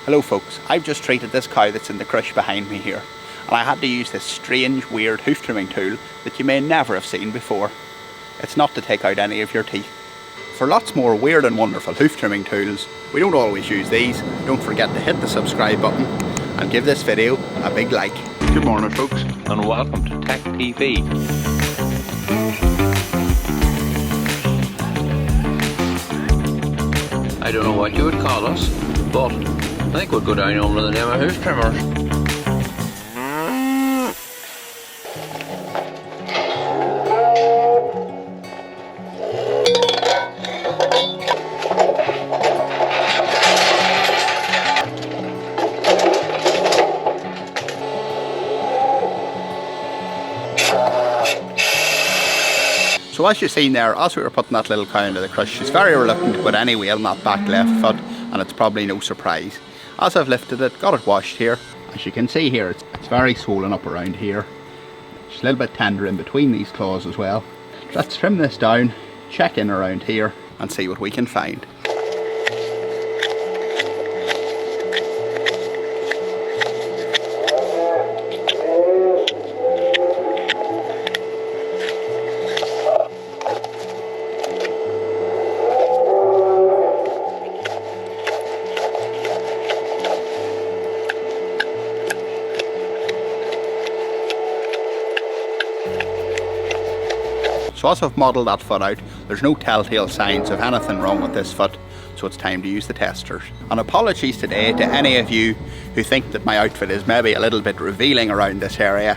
Hello folks, I've just treated this cow that's in the crush behind me here, and I had to use this strange, weird hoof trimming tool that you may never have seen before. It's not to take out any of your teeth. For lots more weird and wonderful hoof trimming tools, we don't always use these. Don't forget to hit the subscribe button and give this video a big like. Good morning folks, and welcome to Tech TV. I don't know what you would call us, but I think we'll go down under the name of hoof trimmers. So as you've seen there, as we were putting that little cow into the crush, she's very reluctant to put any wheel in that back left foot, and it's probably no surprise. As I've lifted it, got it washed here, as you can see here, it's very swollen up around here. She's a little bit tender in between these claws as well. Let's trim this down, check in around here, and see what we can find. So as I've modelled that foot out, there's no telltale signs of anything wrong with this foot, so it's time to use the testers. And apologies today to any of you who think that my outfit is maybe a little bit revealing around this area.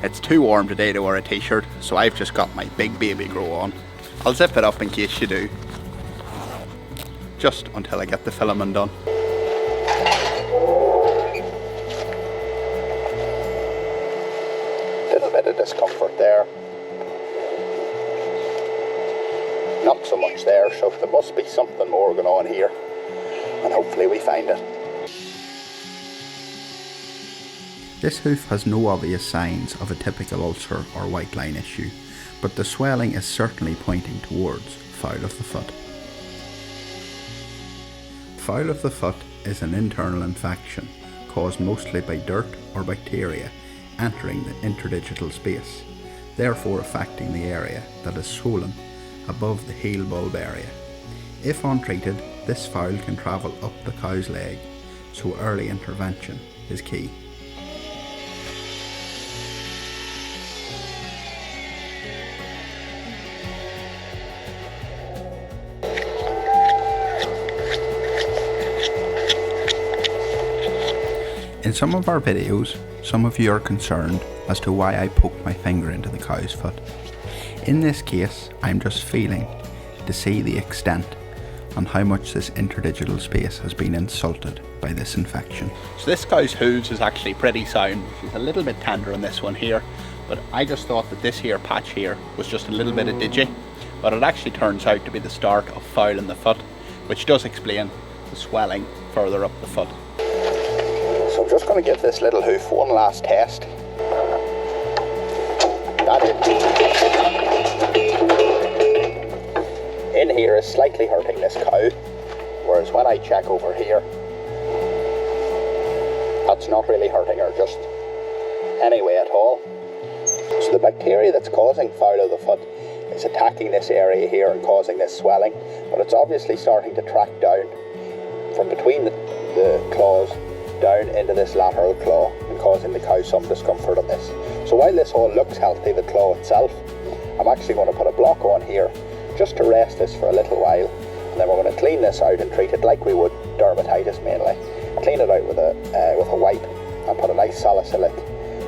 It's too warm today to wear a t-shirt, so I've just got my big baby grow on. I'll zip it up in case you do, just until I get the filament done. Little bit of discomfort there. Not so much there, so there must be something more going on here, and hopefully we find it. This hoof has no obvious signs of a typical ulcer or white line issue, but the swelling is certainly pointing towards foul of the foot. Foul of the foot is an internal infection caused mostly by dirt or bacteria entering the interdigital space, therefore affecting the area that is swollen above the heel bulb area. If untreated, this foul can travel up the cow's leg, so early intervention is key. In some of our videos, some of you are concerned as to why I poke my finger into the cow's foot. In this case, I'm just feeling to see the extent and how much this interdigital space has been insulted by this infection. So this cow's hooves is actually pretty sound. She's a little bit tender on this one here, but I just thought that this here patch here was just a little bit of digi, but it actually turns out to be the start of foul in the foot, which does explain the swelling further up the foot. So I'm just going to give this little hoof one last test. In here is slightly hurting this cow, whereas when I check over here, that's not really hurting her just anyway at all. So the bacteria that's causing foul of the foot is attacking this area here and causing this swelling, but it's obviously starting to track down from between the claws down into this lateral claw and causing the cow some discomfort on this. So while this all looks healthy, the claw itself, I'm actually going to put a block on here just to rest this for a little while, and then we're going to clean this out and treat it like we would dermatitis mainly. Clean it out with a wipe and put a nice salicylic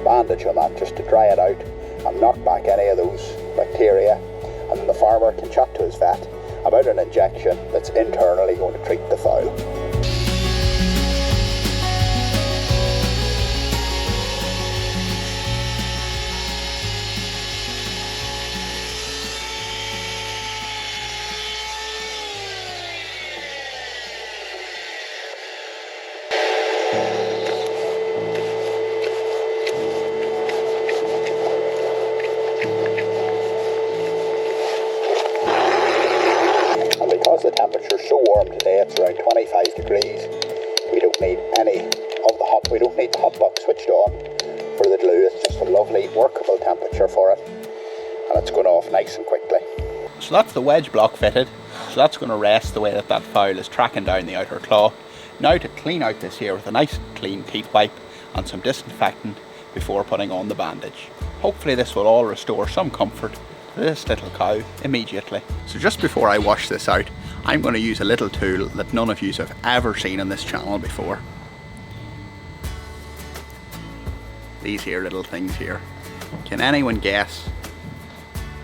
bandage on that just to dry it out and knock back any of those bacteria, and then the farmer can chat to his vet about an injection that's internally going to treat the foul. because the temperature's so warm today, it's around 25 degrees, We don't need any of the hot, we don't need the hot box switched on for the glue. It's just a lovely workable temperature for it, and it's going off nice and quickly. So that's the wedge block fitted, so that's going to rest the way that foul is tracking down the outer claw. Now to clean out this here with a nice clean teeth wipe and some disinfectant before putting on the bandage. Hopefully this will all restore some comfort to this little cow immediately. So just before I wash this out, I'm going to use a little tool that none of you have ever seen on this channel before. These here little things here. Can anyone guess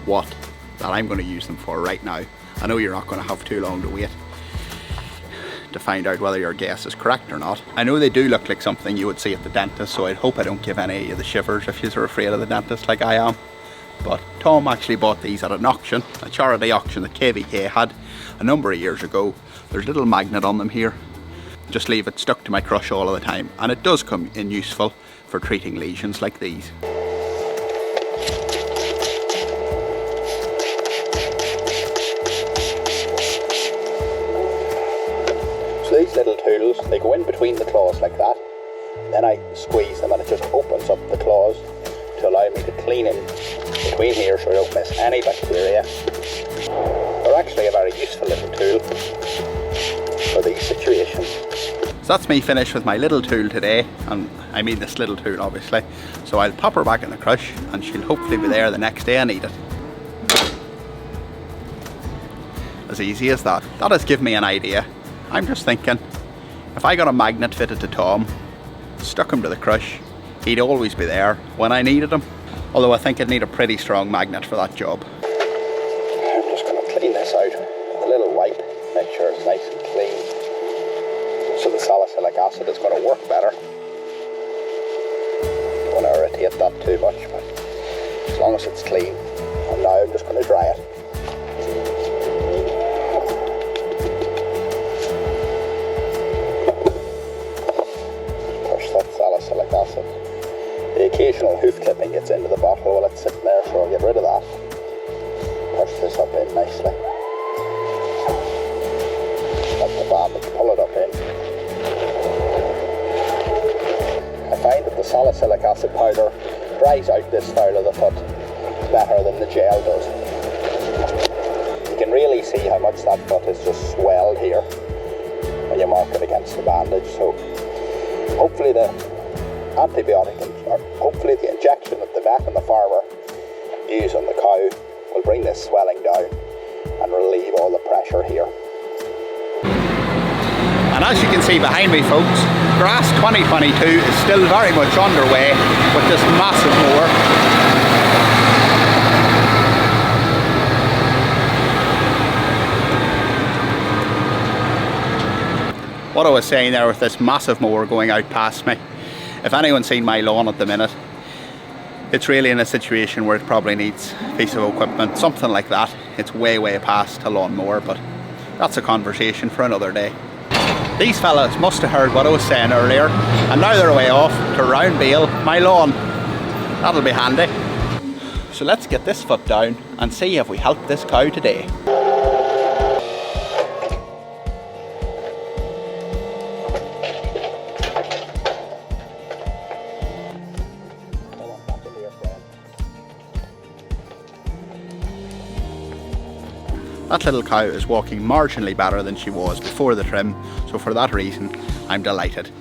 what that I'm going to use them for right now? I know you're not going to have too long to wait to find out whether your guess is correct or not. I know they do look like something you would see at the dentist, so I'd hope I don't give any of the shivers if you're afraid of the dentist like I am. But Tom actually bought these at an auction, a charity auction that KVK had a number of years ago. There's a little magnet on them here. Just leave it stuck to my crush all of the time, and it does come in useful for treating lesions like these. So these little tools, they go in between the claws like that. Then I squeeze them and it just opens up the claws to allow me to clean in between here so I don't miss any bacteria. They're actually a very useful little tool for these situations. So that's me finished with my little tool today, and I mean this little tool obviously. So I'll pop her back in the crush and she'll hopefully be there the next day I need it. As easy as that. That has given me an idea. I'm just thinking, if I got a magnet fitted to Tom, stuck him to the crush, he'd always be there when I needed him. Although I think I'd need a pretty strong magnet for that job. I'm just going to clean this out with a little wipe, make sure it's nice and clean, so the salicylic acid is going to work better. Don't want to irritate that too much, but as long as it's clean. And now I'm just going to dry it. Salicylic acid. The occasional hoof clipping gets into the bottle while it's sitting there, so I'll get rid of that. Push this up in nicely. Let the bandage pull it up in. I find that the salicylic acid powder dries out this foul of the foot better than the gel does. You can really see how much that foot is just swelled here when you mark it against the bandage. So hopefully the antibiotic, or hopefully the injection that the vet and the farmer use on the cow will bring this swelling down and relieve all the pressure here. And as you can see behind me folks, Grass 2022 is still very much underway with this massive mower. What I was saying there with this massive mower going out past me, if anyone's seen my lawn at the minute, it's really in a situation where it probably needs a piece of equipment, something like that. It's way past a lawnmower, but that's a conversation for another day. These fellas must have heard what I was saying earlier, and now they're away off to round bale my lawn. That'll be handy. So let's get this foot down and see if we help this cow today. That little cow is walking marginally better than she was before the trim, so for that reason, I'm delighted.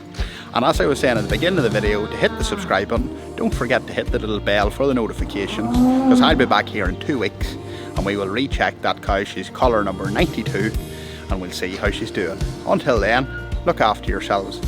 And as I was saying at the beginning of the video, to hit the subscribe button, don't forget to hit the little bell for the notifications, because I'll be back here in 2 weeks, and we will recheck that cow. She's collar number 92, and we'll see how she's doing. Until then, look after yourselves.